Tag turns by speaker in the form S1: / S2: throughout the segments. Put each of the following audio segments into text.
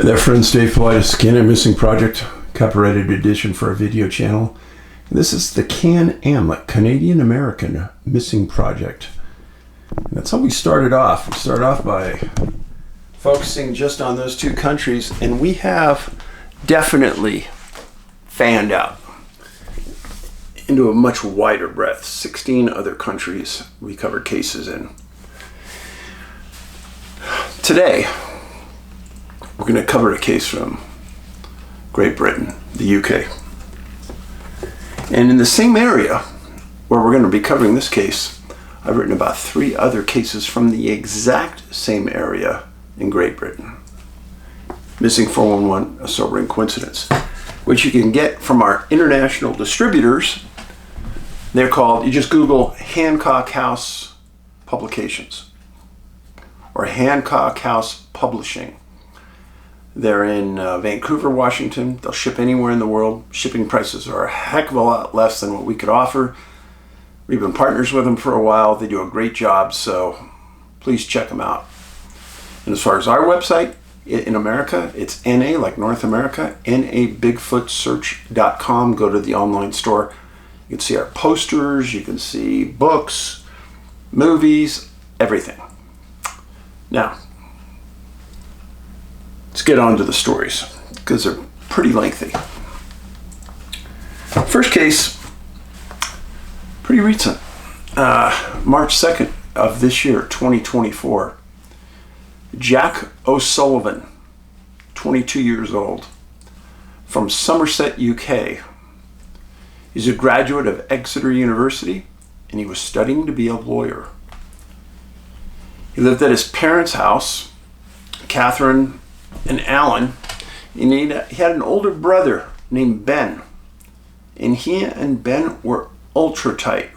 S1: There, friends, Dave Paulides, Can Missing Project, copyrighted edition for our video channel. This is the Can-Am, Canadian American Missing Project. And that's how we started off. We started off by focusing just on those two countries, and we have definitely fanned out into a much wider breadth. 16 other countries we covered cases in. Today, we're going to cover a case from Great Britain, the UK. And in the same area where we're going to be covering this case, I've written about 3 other cases from the exact same area in Great Britain. Missing 411, a sobering coincidence, which you can get from our international distributors. They're called, you just Google Hancock House Publications or Hancock House Publishing. They're in Vancouver, Washington. They'll ship anywhere in the world. Shipping prices are a heck of a lot less than what we could offer. We've been partners with them for a while. They do a great job, so please check them out. And as far as our website, in America, it's NA, like North America, nabigfootsearch.com. Go to the online store. You can see our posters, you can see books, movies, everything. Now, let's get on to the stories, because they're pretty lengthy. First case, pretty recent. March 2nd of this year, 2024. Jack O'Sullivan, 22 years old, from Somerset, UK. He's a graduate of Exeter University, and he was studying to be a lawyer. He lived at his parents' house, Catherine and Alan, and he had an older brother named Ben, and he and Ben were ultra tight.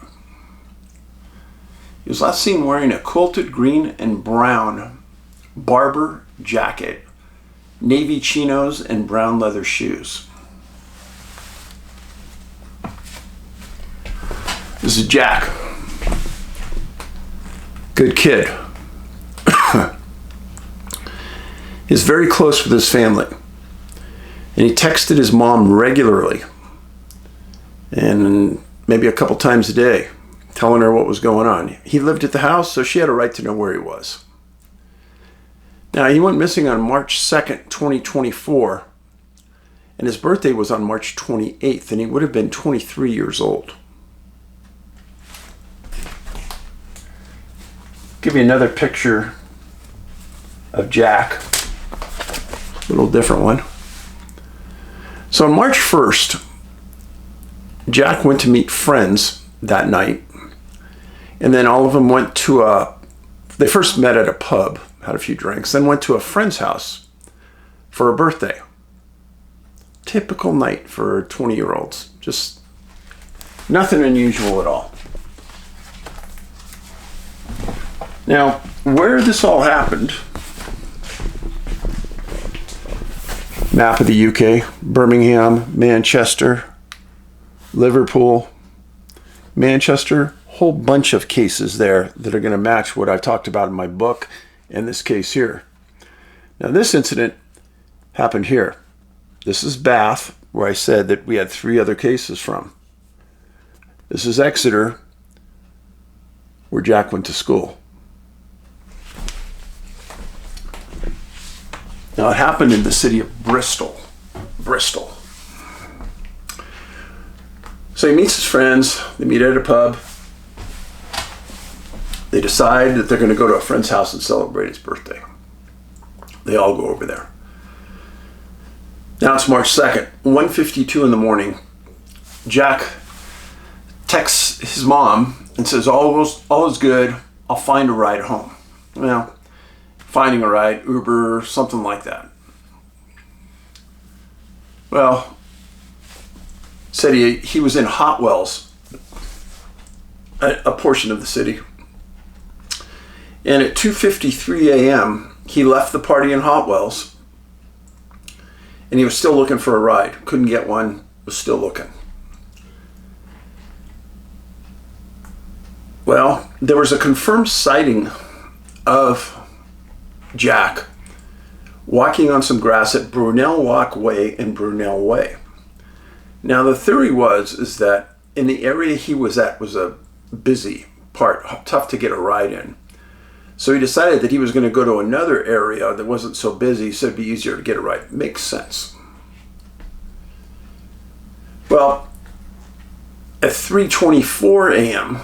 S1: He was last seen wearing a quilted green and brown Barber jacket, navy chinos, and brown leather shoes. This is Jack. Good kid. He's very close with his family, and he texted his mom regularly, and maybe a couple times a day, telling her what was going on. He lived at the house, so she had a right to know where he was. Now, he went missing on March 2nd, 2024, and his birthday was on March 28th, and he would have been 23 years old. Give you another picture of Jack. A little different one. So on March 1st, Jack went to meet friends that night, and then all of them went to they first met at a pub, had a few drinks, then went to a friend's house for a birthday. Typical night for 20-year-olds. Just nothing unusual at all. Now, where this all happened, map of the UK, Birmingham, Manchester, Liverpool, Manchester, whole bunch of cases there that are going to match what I've talked about in my book and this case here. Now, this incident happened here. This is Bath, where I said that we had 3 other cases from. This is Exeter, where Jack went to school. Now, it happened in the city of Bristol. So he meets his friends. They meet at a pub. They decide that they're going to go to a friend's house and celebrate his birthday. They all go over there. Now it's March 2nd, 1:52 in the morning. Jack texts his mom and says, all is good. I'll find a ride home. Well, finding a ride, Uber, something like that. Well, said he was in Hotwells, a portion of the city. And at 2:53 a.m., he left the party in Hotwells, and he was still looking for a ride. Couldn't get one, was still looking. Well, there was a confirmed sighting of Jack walking on some grass at Brunel Walkway and Brunel Way. Now the theory is that in the area he was at was a busy part, tough to get a ride in. So he decided that he was going to go to another area that wasn't so busy, so it'd be easier to get a ride. Makes sense. Well, at 3:24 a.m.,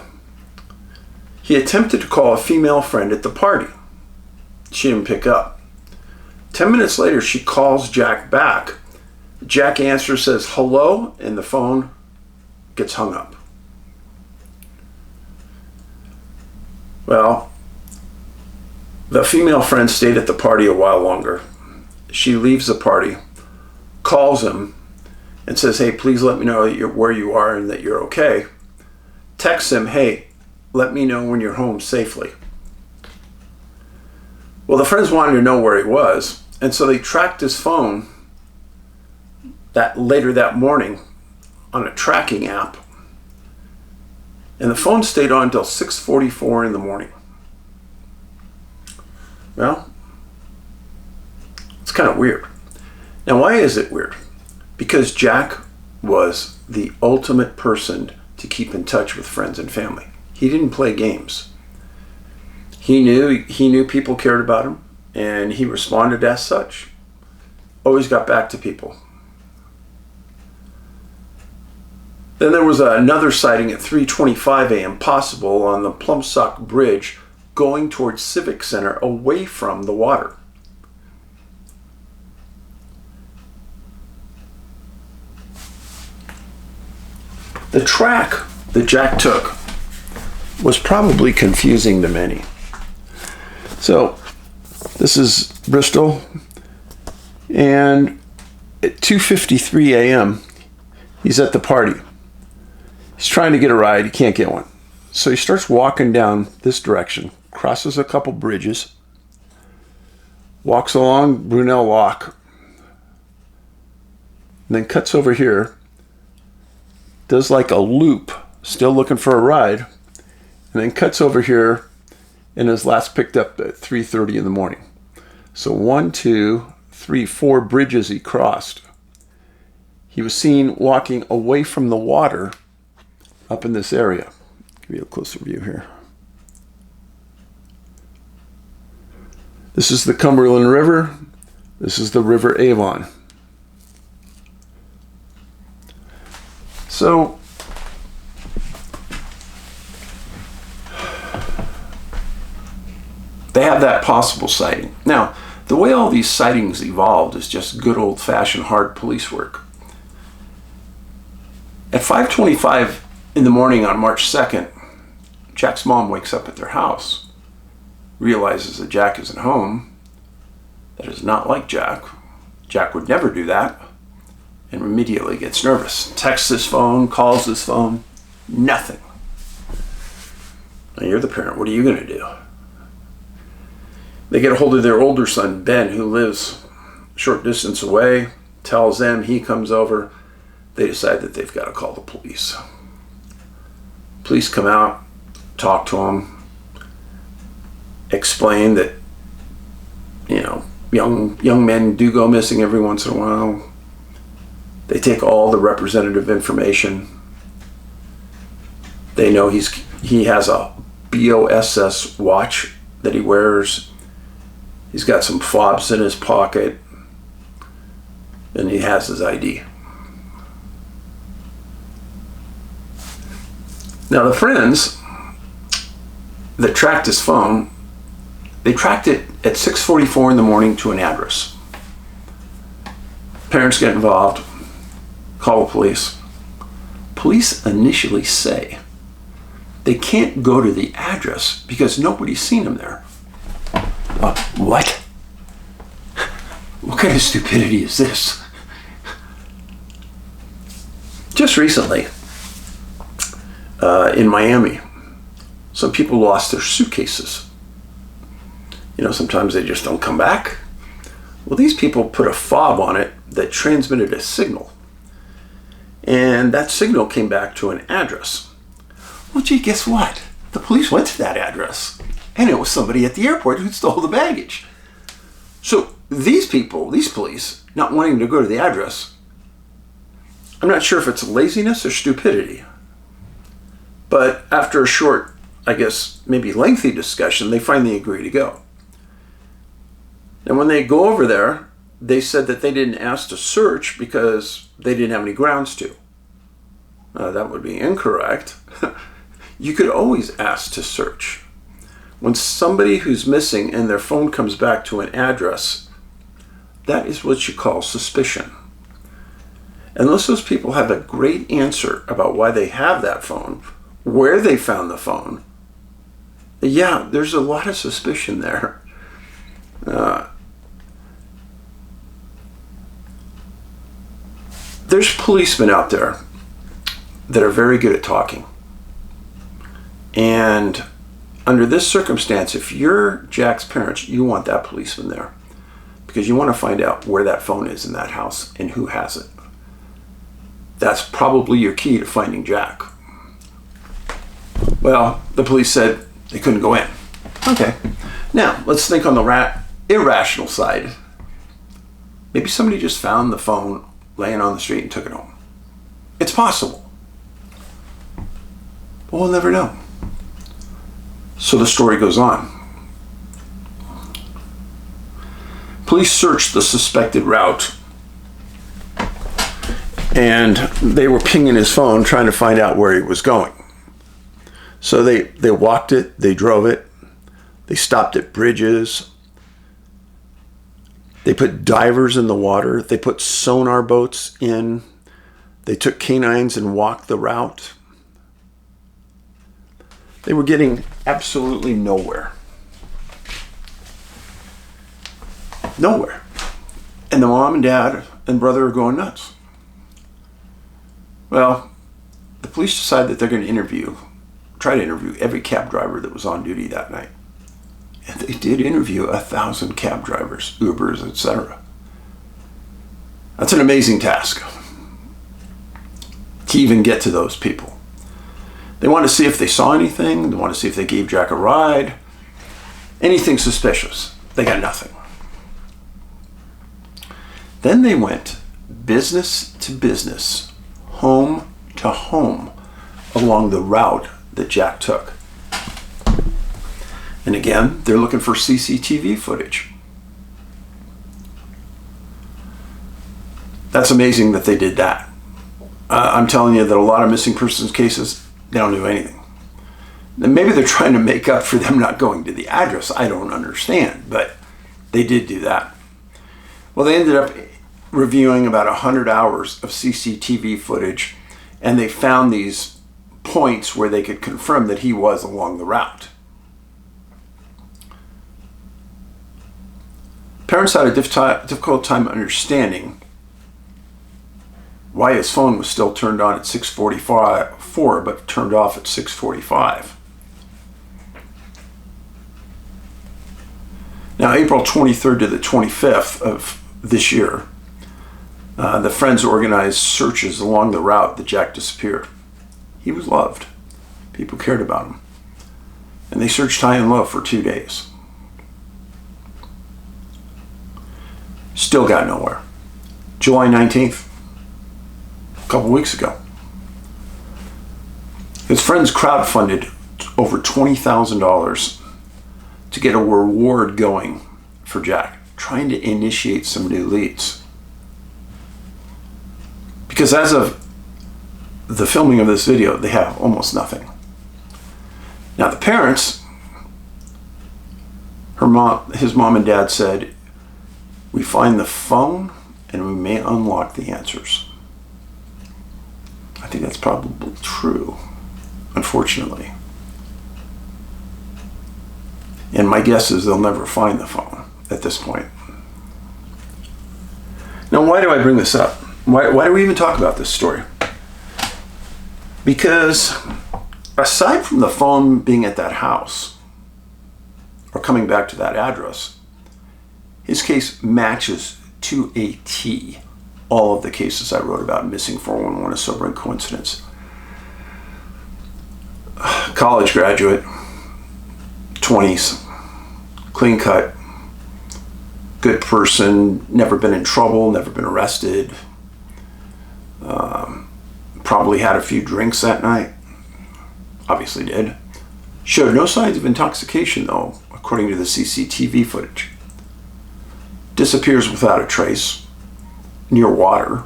S1: he attempted to call a female friend at the party. She didn't pick up. 10 minutes later, she calls Jack back. Jack answers, says hello, and the phone gets hung up. Well, the female friend stayed at the party a while longer. She leaves the party, calls him, and says, hey, please let me know where you are and that you're okay. Texts him, hey, let me know when you're home safely. Well, the friends wanted to know where he was, and so they tracked his phone later that morning on a tracking app. And the phone stayed on until 6:44 in the morning. Well, it's kind of weird. Now, why is it weird? Because Jack was the ultimate person to keep in touch with friends and family. He didn't play games. He knew people cared about him, and he responded as such. Always got back to people. Then there was another sighting at 3:25 a.m. possible on the Plumsock Bridge going towards Civic Center away from the water. The track that Jack took was probably confusing to many. So this is Bristol, and at 2:53 a.m. he's at the party. He's trying to get a ride, he can't get one. So he starts walking down this direction, crosses a couple bridges, walks along Brunel Walk, and then cuts over here, does like a loop, still looking for a ride, and then cuts over here and is last picked up at 3:30 in the morning. So 1, 2, 3, 4 bridges he crossed. He was seen walking away from the water up in this area. Give you a closer view here. This is the Cumberland River. This is the River Avon. So they have that possible sighting. Now, the way all these sightings evolved is just good old-fashioned hard police work. At 5:25 in the morning on March 2nd, Jack's mom wakes up at their house, realizes that Jack isn't home. That is not like Jack. Jack would never do that, and immediately gets nervous. Texts his phone, calls his phone, nothing. Now you're the parent, what are you going to do? They get a hold of their older son, Ben, who lives a short distance away, tells them, he comes over. They decide that they've got to call the police. Police come out, talk to him, explain that, young men do go missing every once in a while. They take all the representative information. They know he has a BOSS watch that he wears. He's got some fobs in his pocket, and he has his ID. Now the friends that tracked his phone, they tracked it at 6:44 in the morning to an address. Parents get involved, call the police. Police initially say they can't go to the address because nobody's seen him there. What? What kind of stupidity is this? Just recently, in Miami, some people lost their suitcases. Sometimes they just don't come back. Well, these people put a fob on it that transmitted a signal. And that signal came back to an address. Well, gee, guess what? The police went to that address. And it was somebody at the airport who stole the baggage. So these people, these police, not wanting to go to the address, I'm not sure if it's laziness or stupidity. But after a short, I guess, maybe lengthy discussion, they finally agree to go. And when they go over there, they said that they didn't ask to search because they didn't have any grounds to. That would be incorrect. You could always ask to search. When somebody who's missing and their phone comes back to an address, that is what you call suspicion. Unless those people have a great answer about why they have that phone, where they found the phone, yeah, there's a lot of suspicion there. There's policemen out there that are very good at talking. And under this circumstance, if you're Jack's parents, you want that policeman there because you want to find out where that phone is in that house and who has it. That's probably your key to finding Jack. Well, the police said they couldn't go in. Okay. Now, let's think on the irrational side. Maybe somebody just found the phone laying on the street and took it home. It's possible. But we'll never know. So the story goes on. Police searched the suspected route and they were pinging his phone trying to find out where he was going. So they walked it, they drove it, they stopped at bridges, they put divers in the water, they put sonar boats in, they took canines and walked the route. They were getting absolutely nowhere. Nowhere. And the mom and dad and brother are going nuts. Well, the police decide that they're going to try to interview every cab driver that was on duty that night. And they did interview 1,000 cab drivers, Ubers, etc. That's an amazing task to even get to those people. They want to see if they saw anything. They want to see if they gave Jack a ride. Anything suspicious. They got nothing. Then they went business to business, home to home, along the route that Jack took. And again, they're looking for CCTV footage. That's amazing that they did that. I'm telling you that a lot of missing persons cases, they don't do anything. And maybe they're trying to make up for them not going to the address. I don't understand, but they did do that. Well, they ended up reviewing about 100 hours of CCTV footage, and they found these points where they could confirm that he was along the route. Parents had a difficult time understanding why his phone was still turned on at 6:44 but turned off at 6:45. Now, April 23rd to the 25th of this year, the Friends organized searches along the route that Jack disappeared. He was loved. People cared about him. And they searched high and low for 2 days. Still got nowhere. July 19th, a couple weeks ago, his friends crowdfunded over $20,000 to get a reward going for Jack, trying to initiate some new leads. Because as of the filming of this video, they have almost nothing. Now the parents, his mom and dad said, we find the phone and we may unlock the answers. I think that's probably true, unfortunately. And my guess is they'll never find the phone at this point. Now, why do I bring this up? Why do we even talk about this story? Because aside from the phone being at that house or coming back to that address, his case matches to a T all of the cases I wrote about missing 411, a sobering coincidence. College graduate, 20s, clean cut, good person, never been in trouble, never been arrested. Probably had a few drinks that night. Obviously did. Showed no signs of intoxication though, according to the CCTV footage. Disappears without a trace, near water.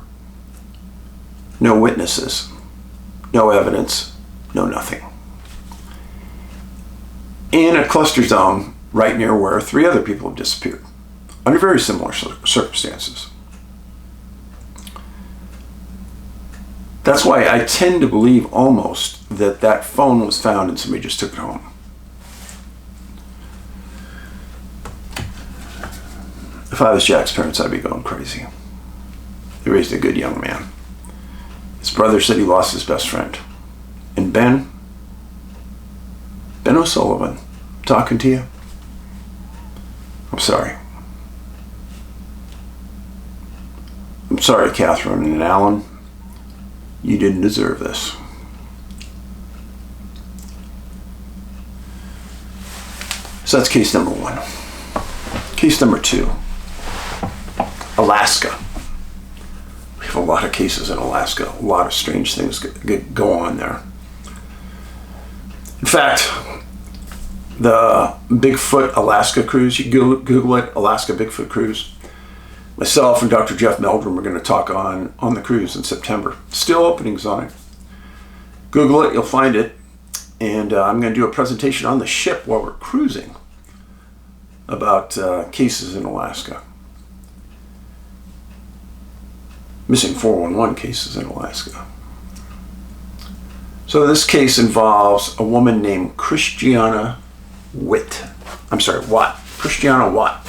S1: No witnesses, no evidence, no nothing. In a cluster zone right near where 3 other people have disappeared, under very similar circumstances. That's why I tend to believe almost that that phone was found and somebody just took it home. If I was Jack's parents, I'd be going crazy. They raised a good young man. His brother said he lost his best friend. And Ben O'Sullivan, talking to you. I'm sorry. I'm sorry, Catherine and Alan. You didn't deserve this. So that's case number 1. Case number 2. Alaska. We have a lot of cases in Alaska. A lot of strange things go on there. In fact, the Bigfoot Alaska cruise, you Google it, Alaska Bigfoot cruise. Myself and Dr. Jeff Meldrum are going to talk on the cruise in September. Still openings on it. Google it, you'll find it. And I'm going to do a presentation on the ship while we're cruising about cases in Alaska. Missing 411 cases in Alaska. So this case involves a woman named Christiana Watt. Christiana Watt.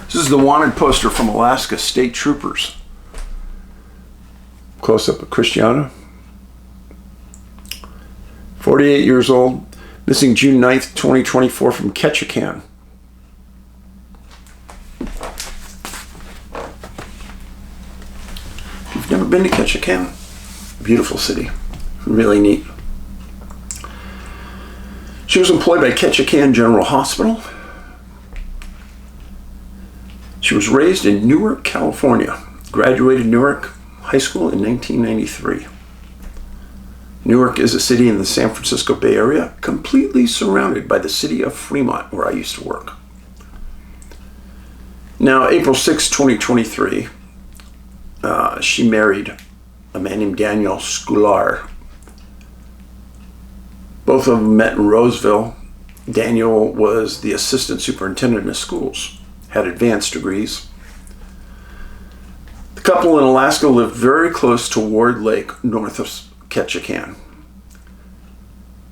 S1: This is the wanted poster from Alaska State Troopers. Close up of Christiana. 48 years old. Missing June 9th, 2024 from Ketchikan. If you've never been to Ketchikan, beautiful city. Really neat. She was employed by Ketchikan General Hospital. She was raised in Newark, California. Graduated Newark High School in 1993. Newark is a city in the San Francisco Bay Area, completely surrounded by the city of Fremont, where I used to work. Now, April 6, 2023, she married a man named Daniel Scular. Both of them met in Roseville. Daniel was the assistant superintendent of schools, had advanced degrees. The couple in Alaska lived very close to Ward Lake, north of Ketchikan.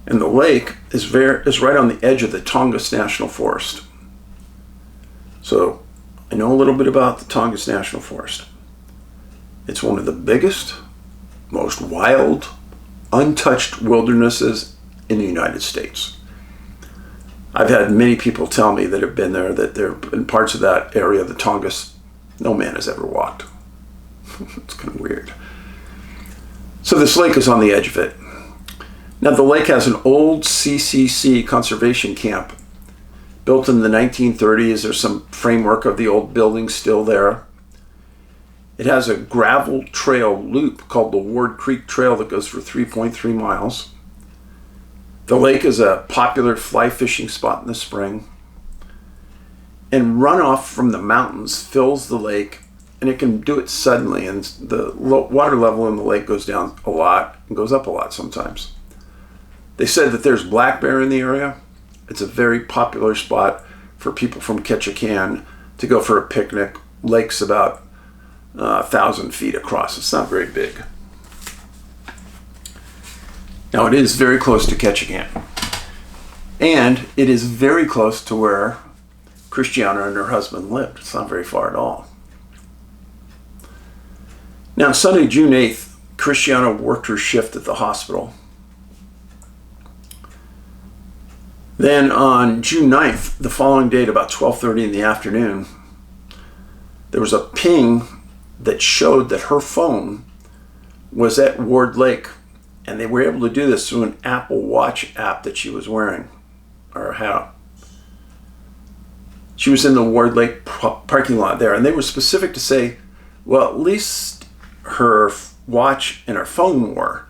S1: And the lake is right on the edge of the Tongass National Forest. So I know a little bit about the Tongass National Forest. It's one of the biggest, most wild, untouched wildernesses in the United States. I've had many people tell me that have been there that there have been parts of that area, the Tongass, no man has ever walked. It's kind of weird. So this lake is on the edge of it. Now the lake has an old CCC conservation camp built in the 1930s. There's some framework of the old buildings still there. It has a gravel trail loop called the Ward Creek Trail that goes for 3.3 miles. The lake is a popular fly fishing spot in the spring. And runoff from the mountains fills the lake, and it can do it suddenly, and the water level in the lake goes down a lot and goes up a lot sometimes. They said that there's black bear in the area. It's a very popular spot for people from Ketchikan to go for a picnic. Lake's about 1,000 feet across. It's not very big. Now it is very close to Ketchikan. And it is very close to where Christiana and her husband lived. It's not very far at all. Now Sunday, June 8th, Christiana worked her shift at the hospital. Then on June 9th, the following day at about 12:30 in the afternoon, there was a ping that showed that her phone was at Ward Lake. And they were able to do this through an Apple Watch app that she was wearing, or had. She was in the Ward Lake parking lot there, and they were specific to say, well, at least her watch and her phone were.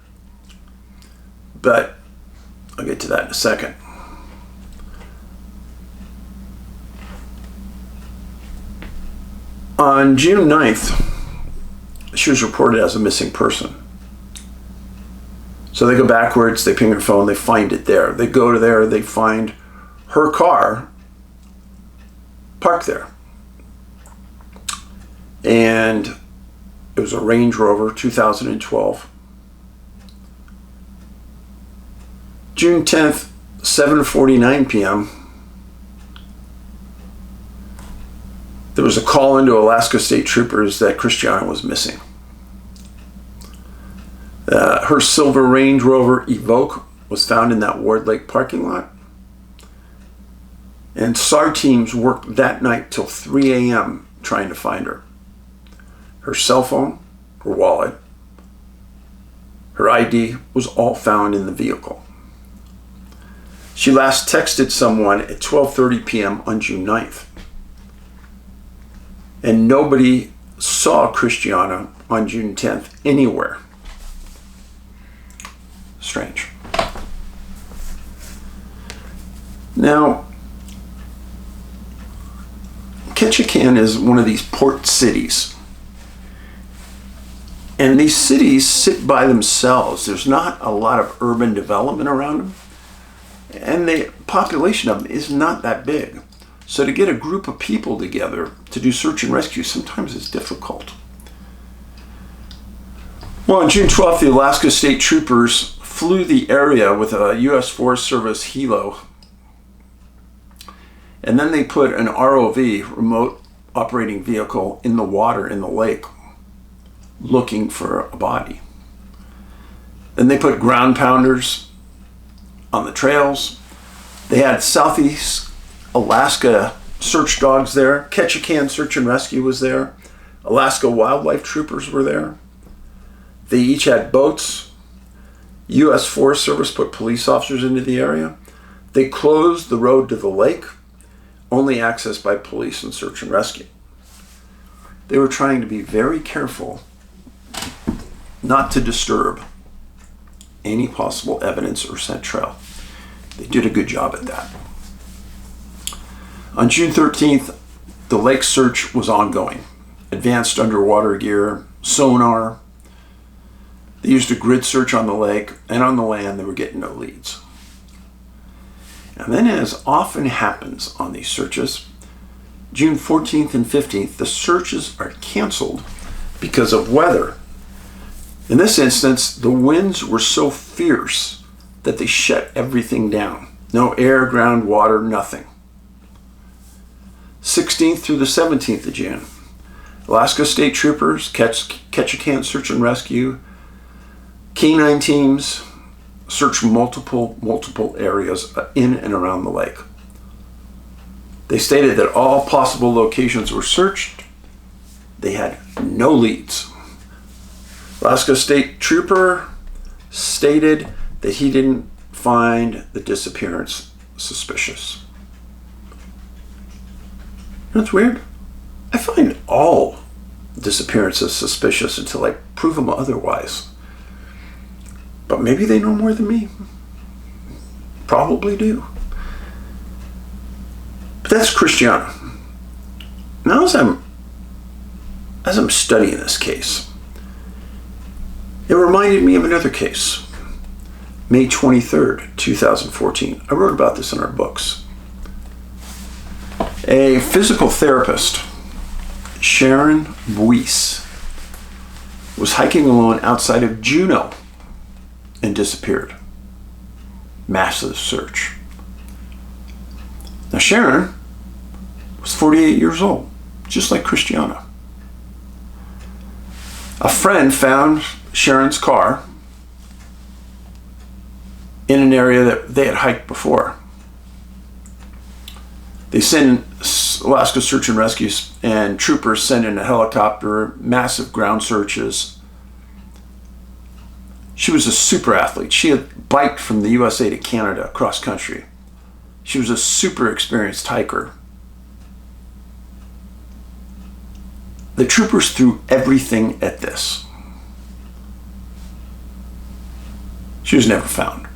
S1: But I'll get to that in a second. On June 9th, she was reported as a missing person. So they go backwards, they ping her phone, they find it there. They go to there, they find her car parked there. And it was a Range Rover 2012. June 10th, 7:49 p.m., there was a call into Alaska State Troopers that Christiana was missing. Her silver Range Rover Evoque was found in that Ward Lake parking lot. And SAR teams worked that night till 3 a.m. trying to find her. Her cell phone, her wallet, her ID was all found in the vehicle. She last texted someone at 12:30 p.m. on June 9th. And nobody saw Christiana on June 10th anywhere. Strange. Now, Ketchikan is one of these port cities. And these cities sit by themselves. There's not a lot of urban development around them. And the population of them is not that big. So to get a group of people together to do search and rescue sometimes is difficult. Well, on June 12th, the Alaska State Troopers flew the area with a U.S. Forest Service helo. And then they put an ROV, remote operating vehicle, in the water in the lake looking for a body. Then they put ground pounders on the trails. They had Southeast Alaska search dogs there. Ketchikan Search and Rescue was there. Alaska Wildlife Troopers were there. They each had boats. U.S. Forest Service put police officers into the area. They closed the road to the lake, only accessed by police and search and rescue. They were trying to be very careful not to disturb any possible evidence or scent trail. They did a good job at that. On June 13th, the lake search was ongoing. Advanced underwater gear, sonar. They used a grid search on the lake, and on the land they were getting no leads. And then, as often happens on these searches, June 14th and 15th, the searches are canceled because of weather. In this instance, the winds were so fierce that they shut everything down. No air, ground, water, nothing. 16th through the 17th of June, Alaska State Troopers, Ketchikan Search and Rescue, K9 teams searched multiple areas in and around the lake. They stated that all possible locations were searched. They had no leads. Alaska State Trooper stated that he didn't find the disappearance suspicious. That's weird. I find all disappearances suspicious until I prove them otherwise. But maybe they know more than me. Probably do. But that's Christiana. Now as I'm studying this case, it reminded me of another case. May 23rd, 2014. I wrote about this in our books. A physical therapist, Sharon Buis, was hiking alone outside of Juneau and disappeared. Massive search. Now Sharon was 48 years old, just like Christiana. A friend found Sharon's car in an area that they had hiked before. They send Alaska Search and Rescue and troopers send in a helicopter, massive ground searches. She was a super athlete. She had biked from the USA to Canada cross country. She was a super experienced hiker. The troopers threw everything at this. She was never found.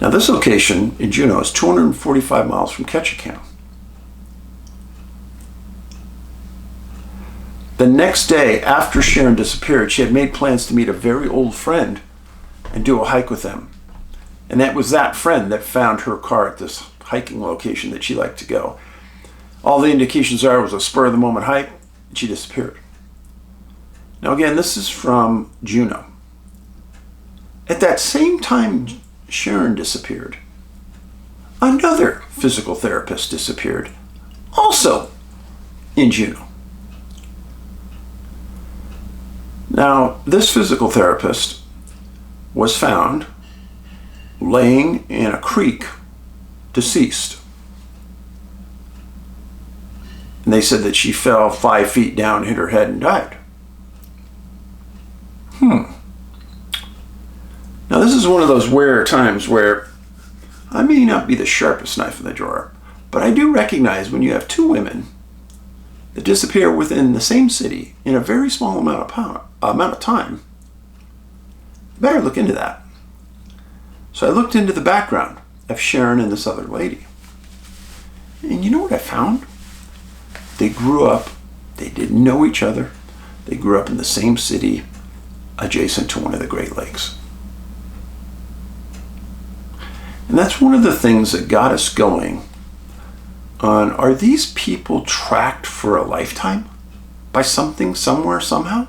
S1: Now, this location in Juneau is 245 miles from Ketchikan. The next day, after Sharon disappeared, she had made plans to meet a very old friend and do a hike with them. And that was that friend that found her car at this hiking location that she liked to go. All the indications are it was a spur-of-the-moment hike, and she disappeared. Now again, this is from Juneau. At that same time Sharon disappeared, another physical therapist disappeared, also in Juneau. Now, this physical therapist was found laying in a creek, deceased. And they said that she fell 5 feet down, hit her head, and died. Now, this is one of those rare times where I may not be the sharpest knife in the drawer, but I do recognize when you have two women that disappear within the same city in a very small amount of time, you better look into that. So I looked into the background of Sharon and this other lady. And you know what I found? They grew up, they didn't know each other, they grew up in the same city adjacent to one of the Great Lakes. And that's one of the things that got us going on, are these people tracked for a lifetime by something, somewhere, somehow?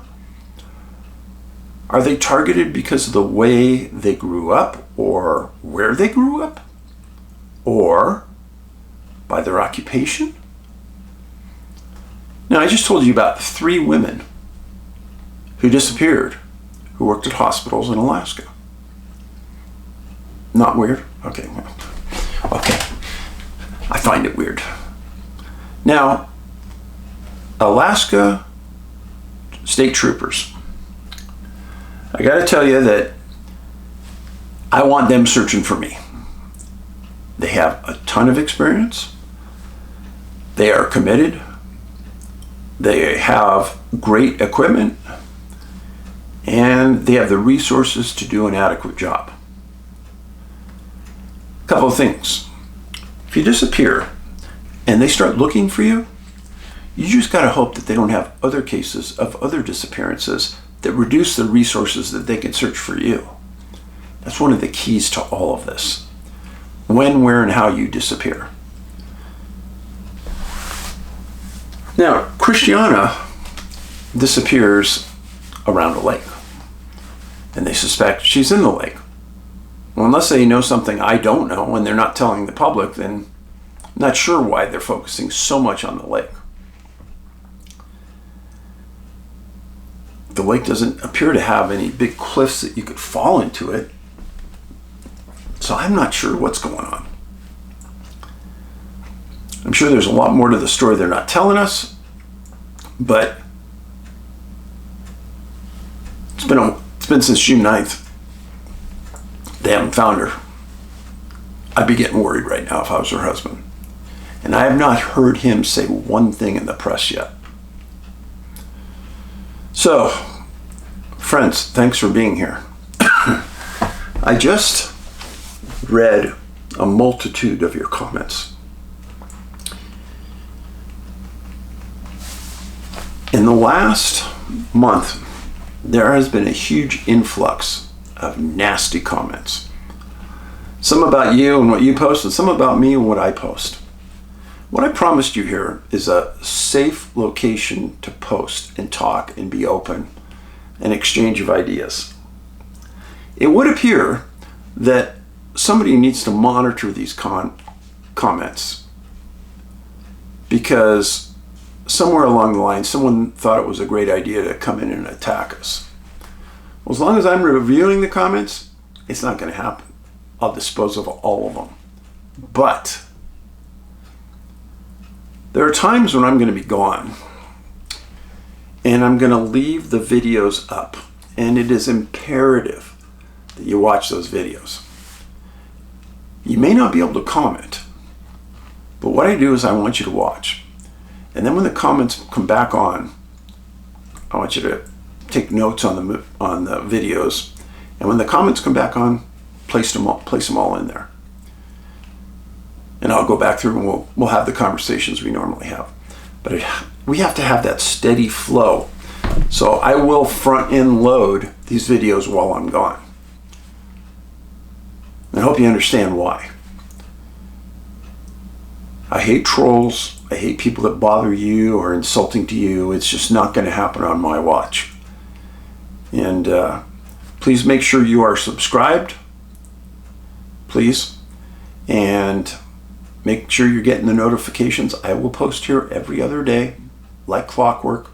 S1: Are they targeted because of the way they grew up or where they grew up? Or by their occupation? Now, I just told you about 3 women who disappeared, who worked at hospitals in Alaska. Not weird? Okay. Okay. I find it weird. Now, Alaska state troopers. I got to tell you that I want them searching for me. They have a ton of experience. They are committed. They have great equipment. And they have the resources to do an adequate job. A couple of things. If you disappear and they start looking for you, you just got to hope that they don't have other cases of other disappearances that reduce the resources that they can search for you. That's one of the keys to all of this. When, where, and how you disappear. Now, Christiana disappears around a lake, and they suspect she's in the lake. Well, unless they know something I don't know and they're not telling the public, then I'm not sure why they're focusing so much on the lake. The lake doesn't appear to have any big cliffs that you could fall into it, so I'm not sure what's going on. I'm sure there's a lot more to the story they're not telling us, but it's been since June 9th. They haven't found her. I'd be getting worried right now if I was her husband. And I have not heard him say one thing in the press yet. So, friends, thanks for being here. I just read a multitude of your comments. In the last month, there has been a huge influx of nasty comments. Some about you and what you post, and some about me and what I post. What I promised you here is a safe location to post and talk and be open and exchange of ideas. It would appear that somebody needs to monitor these comments, because somewhere along the line someone thought it was a great idea to come in and attack us. Well, as long as I'm reviewing the comments, it's not going to happen. I'll dispose of all of them. But there are times when I'm going to be gone, and I'm going to leave the videos up, and it is imperative that you watch those videos. You may not be able to comment, but what I do is I want you to watch. And then when the comments come back on, I want you to take notes on the videos. And when the comments come back on, place them all in there. And I'll go back through and we'll have the conversations we normally have. But we have to have that steady flow. So I will front end load these videos while I'm gone. And I hope you understand why. I hate trolls. I hate people that bother you or insulting to you. It's just not going to happen on my watch. And please make sure you are subscribed. Please. And make sure you're getting the notifications. I will post here every other day, like clockwork.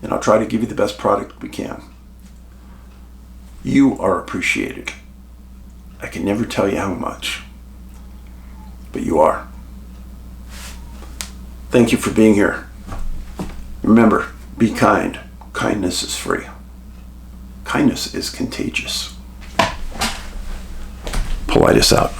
S1: And I'll try to give you the best product we can. You are appreciated. I can never tell you how much. But you are. Thank you for being here. Remember, be kind. Kindness is free. Kindness is contagious. Paulides out.